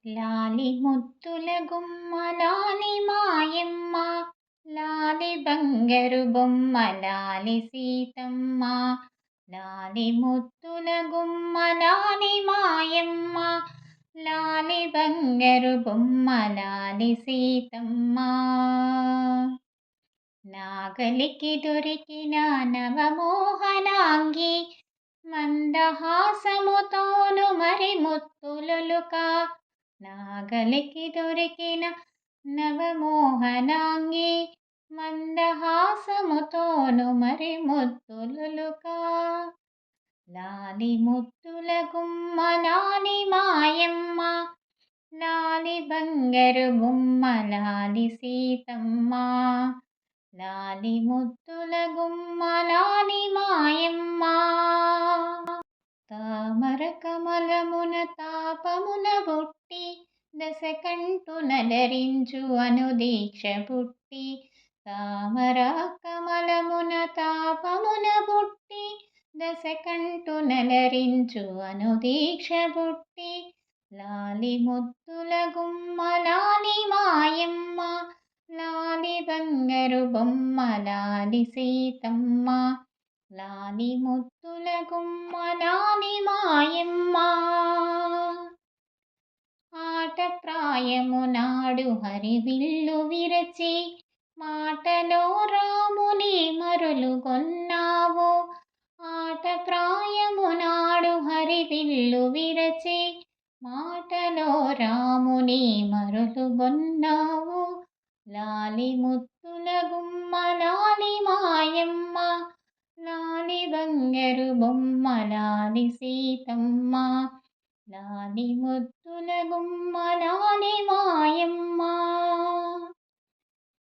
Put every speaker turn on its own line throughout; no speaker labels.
లాలి ముత్తుల గుమ్మ లాలి మాయమ్మ, లాలి బంగారు బొమ్మ లాలి సీతమ్మ. లాలి ముత్తుల గుమ్మ లాలి మాయమ్మ, లాలి బంగారు బొమ్మ లాలి సీతమ్మ. నాగలికి దొరికిన నవమోహనాంగి, మందహాసముతోను మరి ముత్తులొలుక. నాగలికి దొరికిన నవమోహనాంగి, మందహాసముతోను మరి ముత్తులొలుక. లాలి ముత్తుల గుమ్మ లాలి మాయమ్మ, లాలి బంగారు బొమ్మ లాలి సీతమ్మ. లాలి ముత్తుల గుమ్మ లాలి మాయమ్మ. తామర కమలమున తాపమున బుట్టి, దశకంఠు నలరించు అనుదీక్ష పుట్టి. తామర కమలమున తాపమున బుట్టి, దశకంఠు నలరించు అనుదీక్ష పుట్టి. లాలి ముత్తుల గుమ్మ లాలి మాయమ్మ, లాలి బంగారు బొమ్మ లాలి సీతమ్మ. లాలి ముత్తుల గుమ్మ లాలి మాయమ్మ. ఆట ప్రాయము నాడు హరివిల్లు విరచి, మాటలో రాముని మరులుగొన్నావు. ఆట ప్రాయము నాడు హరివిల్లు విరచి, మాటలో రాముని మరులుగొన్నావు. లాలి ముత్తుల గుమ్మ లాలి మాయమ్మ, లాలి బంగారు బొమ్మ లాలి సీతమ్మ. లాలి ముత్తుల గుమ్మ లాలి మాయమ్మ.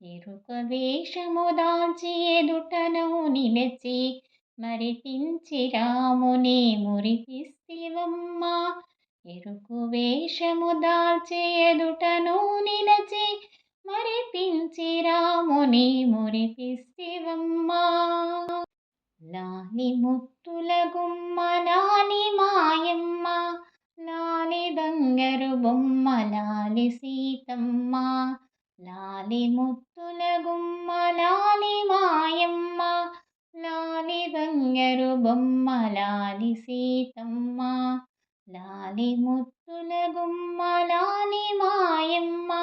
ఎరుక వేషము దాల్చి ఎదుటను నిలచి, మరిపించి రాముని మురిపిస్తివమ్మ. ఎరుకు వేషము దాల్చి ఎదుటను నిలచి, మరిపించి రాముని మురిపిస్తివమ్మ. లాలి ముత్తుల గుమ్మ లాలి మాయమ్మ, లాలి బంగారు బొమ్మ లాలి సీతమ్మ. లాలి ముత్తుల గుమ్మ లాలి మాయమ్మ, లాలి బంగారు బొమ్మ లాలి సీతమ్మ. లాలి ముత్తుల గుమ్మ లాలి మాయమ్మ.